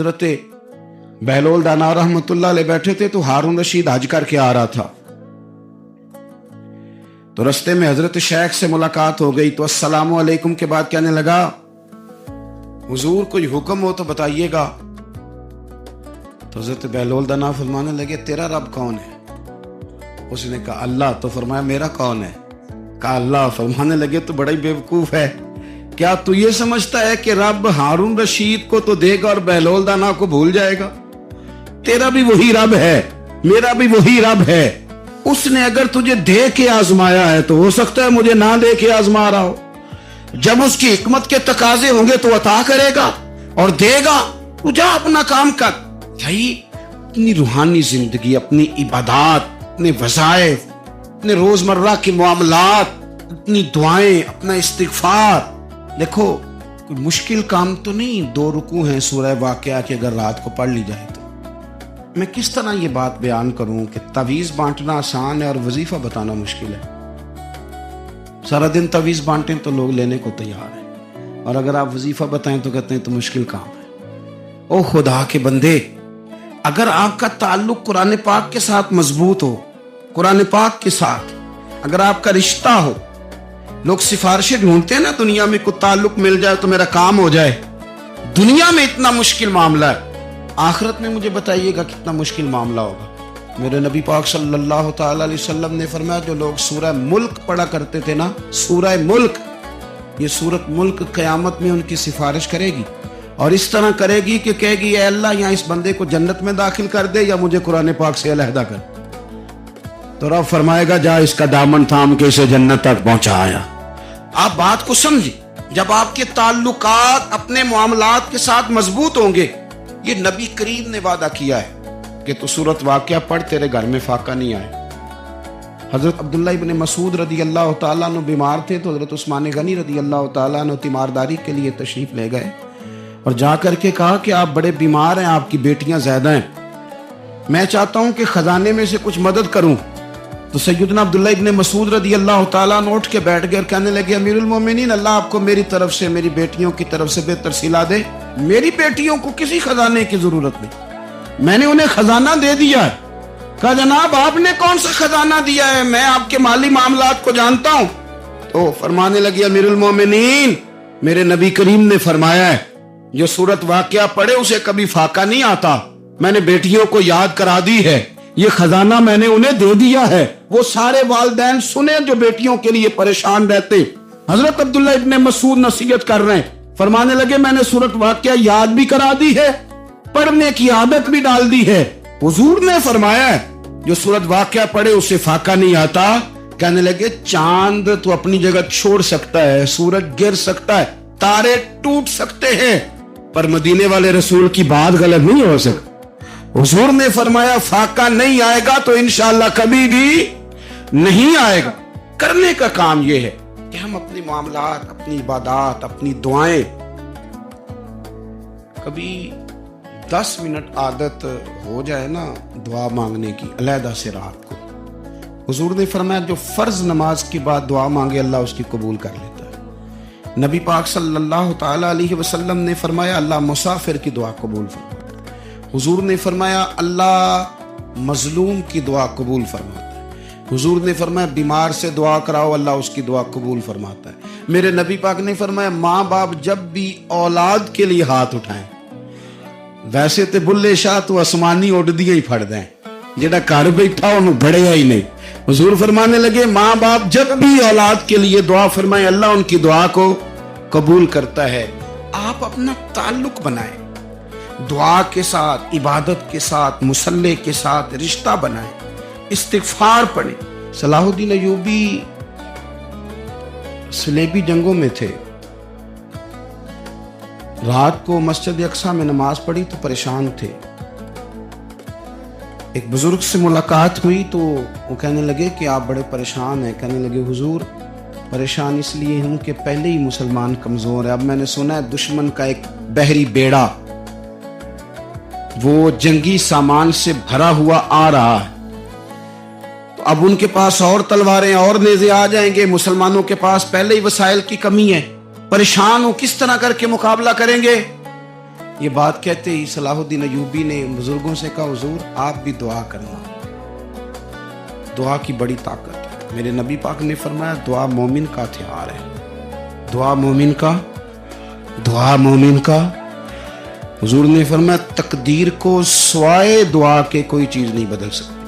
حضرت بہلول دانا رحمتullah علیہ بیٹھے تھے تو ہارون رشید حج کر کے آ رہا تھا، تو رستے میں حضرت شیخ سے ملاقات ہو گئی تو السلام علیکم کے بعد کہنے لگا حضور کوئی حکم ہو تو بتائیے گا۔ تو حضرت بہلول دانا فرمانے لگے تیرا رب کون ہے؟ اس نے کہا اللہ۔ تو فرمایا میرا کون ہے؟ کہا اللہ۔ فرمانے لگے تو بڑا ہی بیوقوف ہے، کیا تو یہ سمجھتا ہے کہ رب ہارون رشید کو تو دے گا اور بہلول دانا کو بھول جائے گا؟ تیرا بھی وہی رب ہے، میرا بھی وہی رب ہے۔ اس نے اگر تجھے دے کے آزمایا ہے تو ہو سکتا ہے مجھے نہ دے کے آزما رہا ہو۔ جب اس کی حکمت کے تقاضے ہوں گے تو عطا کرے گا اور دے گا، تو جا اپنا کام کر۔ بھائی اپنی روحانی زندگی، اپنی عبادات، اپنے وظائف، اپنے روزمرہ کے معاملات، اپنی دعائیں، اپنا استغفار، دیکھو کوئی مشکل کام تو نہیں۔ 2 رکوع ہیں سورہ واقعہ کہ اگر رات کو پڑھ لی جائے تو میں کس طرح یہ بات بیان کروں کہ تعویذ بانٹنا آسان ہے اور وظیفہ بتانا مشکل ہے۔ سارا دن تعویذ بانٹیں تو لوگ لینے کو تیار ہیں، اور اگر آپ وظیفہ بتائیں تو کہتے ہیں تو مشکل کام ہے۔ او خدا کے بندے، اگر آپ کا تعلق قرآن پاک کے ساتھ مضبوط ہو، قرآن پاک کے ساتھ اگر آپ کا رشتہ ہو، لوگ سفارشیں ڈھونڈتے ہیں نا دنیا میں، کوئی تعلق مل جائے تو میرا کام ہو جائے۔ دنیا میں اتنا مشکل معاملہ ہے، آخرت میں مجھے بتائیے گا کتنا مشکل معاملہ ہوگا۔ میرے نبی پاک صلی اللہ تعالی علیہ وسلم نے فرمایا جو لوگ سورہ ملک پڑھا کرتے تھے نا، سورہ ملک، یہ سورت ملک قیامت میں ان کی سفارش کرے گی، اور اس طرح کرے گی کہ کہے گی اے اللہ یہاں اس بندے کو جنت میں داخل کر دے یا مجھے قرآن پاک سے علیحدہ کر۔ تو رب فرمائے گا جا اس کا دامن تھام کے اسے جنت تک پہنچایا۔ آپ بات کو سمجھیں، جب آپ کے تعلقات اپنے معاملات کے ساتھ مضبوط ہوں گے، یہ نبی کریم نے وعدہ کیا ہے کہ تو سورت واقعہ پڑھ تیرے گھر میں فاقہ نہیں آئے۔ حضرت عبداللہ ابن مسعود رضی اللہ تعالیٰ عنہ بیمار تھے تو حضرت عثمان غنی رضی اللہ تعالیٰ عنہ تیمارداری کے لیے تشریف لے گئے اور جا کر کے کہا کہ آپ بڑے بیمار ہیں، آپ کی بیٹیاں زیادہ ہیں، میں چاہتا ہوں کہ خزانے میں سے کچھ مدد کروں۔ تو سیدنا عبداللہ ابن مسعود رضی اللہ تعالیٰ عنہ اٹھ کے بیٹھ گئے اور کہنے لگے امیر المومنین، اللہ آپ کو میری طرف سے، میری بیٹیوں کی طرف سے بہتر صلہ دے، میری بیٹیوں کو کسی خزانے کی ضرورت نہیں، میں نے انہیں خزانہ دے دیا ہے۔ کہا جناب آپ نے کون سا خزانہ دیا ہے، میں آپ کے مالی معاملات کو جانتا ہوں۔ تو فرمانے لگے امیر المومنین، میرے نبی کریم نے فرمایا ہے جو سورت واقعہ پڑھے اسے کبھی فاقہ نہیں آتا، میں نے بیٹیوں کو یاد کرا دی ہے، یہ خزانہ میں نے انہیں دے دیا ہے۔ وہ سارے والدین سنیں جو بیٹیوں کے لیے پریشان رہتے۔ حضرت عبداللہ ابن مسعود نصیحت کر رہے ہیں، فرمانے لگے میں نے سورت واقعہ یاد بھی کرا دی ہے، پڑھنے کی عادت بھی ڈال دی ہے۔ حضور نے فرمایا ہے جو سورت واقعہ پڑھے اسے فاقہ نہیں آتا۔ کہنے لگے چاند تو اپنی جگہ چھوڑ سکتا ہے، سورج گر سکتا ہے، تارے ٹوٹ سکتے ہیں، پر مدینے والے رسول کی بات غلط نہیں ہو سکتی۔ حضور نے فرمایا فاقہ نہیں آئے گا تو انشاءاللہ کبھی بھی نہیں آئے گا۔ کرنے کا کام یہ ہے کہ ہم اپنے معاملات، اپنی عبادات، اپنی دعائیں، کبھی 10 منٹ عادت ہو جائے نا دعا مانگنے کی علیحدہ سے رات کو۔ حضور نے فرمایا جو فرض نماز کے بعد دعا مانگے اللہ اس کی قبول کر لیتا ہے۔ نبی پاک صلی اللہ تعالی علیہ وسلم نے فرمایا اللہ مسافر کی دعا قبول فرماتا ہے۔ حضور نے فرمایا اللہ مظلوم کی دعا قبول فرماتا ہے۔ حضور نے فرمایا بیمار سے دعا کراؤ اللہ اس کی دعا قبول فرماتا ہے۔ میرے نبی پاک نے فرمایا ماں باپ جب بھی اولاد کے لیے ہاتھ اٹھائیں، ویسے تے بلے شاہ تو آسمانی اڑ دیا ہی پھڑ دیں، جڑا گھر بیٹھا انہوں بڑھیا ہی نہیں۔ حضور فرمانے لگے ماں باپ جب بھی اولاد کے لیے دعا فرمائیں اللہ ان کی دعا کو قبول کرتا ہے۔ آپ اپنا تعلق بنائیں، دعا کے ساتھ، عبادت کے ساتھ، مصلی کے ساتھ رشتہ بنائیں، استغفار پڑھیں۔ صلاح الدین ایوبی صلیبی جنگوں میں تھے، رات کو مسجد اقصی میں نماز پڑھی تو پریشان تھے۔ ایک بزرگ سے ملاقات ہوئی تو وہ کہنے لگے کہ آپ بڑے پریشان ہیں۔ کہنے لگے حضور پریشان اس لیے ہوں کہ پہلے ہی مسلمان کمزور ہے، اب میں نے سنا ہے دشمن کا ایک بحری بیڑا وہ جنگی سامان سے بھرا ہوا آ رہا ہے، تو اب ان کے پاس اور تلواریں اور نیزے آ جائیں گے، مسلمانوں کے پاس پہلے ہی وسائل کی کمی ہے، پریشان ہو کس طرح کر کے مقابلہ کریں گے۔ یہ بات کہتے ہی صلاح الدین ایوبی نے بزرگوں سے کہا حضور آپ بھی دعا کرنا، دعا کی بڑی طاقت ہے۔ میرے نبی پاک نے فرمایا دعا مومن کا ہتھیار ہے، دعا مومن کا، دعا مومن کا۔ حضور نے فرمایا تقدیر کو سوائے دعا کے کوئی چیز نہیں بدل سکتی،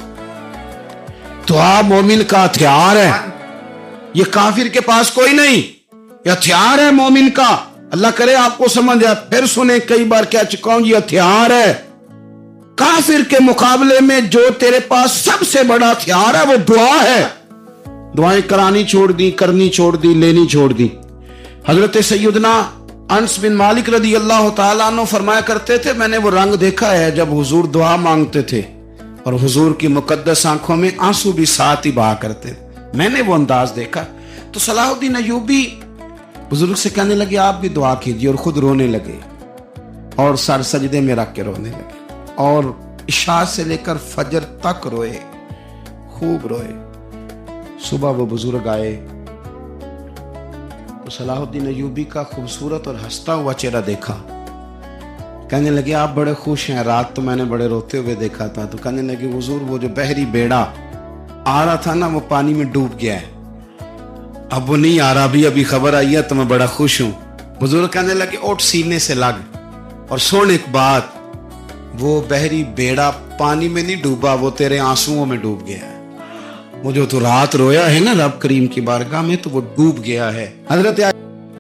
دعا مومن کا ہتھیار ہے، یہ کافر کے پاس کوئی نہیں، یہ ہتھیار ہے مومن کا۔ اللہ کرے آپ کو سمجھ آئے، پھر سنیں، کئی بار کہہ چکا ہوں یہ ہتھیار ہے۔ کافر کے مقابلے میں جو تیرے پاس سب سے بڑا ہتھیار ہے وہ دعا ہے۔ دعائیں کرانی چھوڑ دی، کرنی چھوڑ دی، لینی چھوڑ دی۔ حضرت سیدنا انس بن مالک رضی اللہ تعالیٰ عنہ فرمایا کرتے تھے میں نے وہ رنگ دیکھا ہے جب حضور دعا مانگتے تھے اور حضور کی مقدس آنکھوں میں آنسو بھی ساتھ ہی بہا کرتے تھے، میں نے وہ انداز دیکھا۔ تو صلاح الدین ایوبی بزرگ سے کہنے لگے آپ بھی دعا کیجیے، اور خود رونے لگے اور سر سجدے میں رکھ کے رونے لگے، اور عشاء سے لے کر فجر تک روئے، خوب روئے۔ صبح وہ بزرگ آئے تو صلاح الدین ایوبی کا خوبصورت اور ہنستا ہوا چہرہ دیکھا، کہنے لگے آپ بڑے خوش ہیں، رات تو میں نے بڑے روتے ہوئے دیکھا تھا۔ تو کہنے لگے حضور وہ جو بحری بیڑا آ رہا تھا نا وہ پانی میں ڈوب گیا ہے، اب وہ نہیں آ رہا، ابھی خبر آئی ہے تو میں بڑا خوش ہوں۔ بزرگ کہنے لگے اٹھ سینے سے لگ اور سن ایک بات، وہ بحری بیڑا پانی میں نہیں ڈوبا، وہ تیرے آنسوؤں میں ڈوب گیا ہے۔ وہ جو تو رات رویا ہے نا رب کریم کی بارگاہ میں تو وہ ڈوب گیا ہے۔ حضرت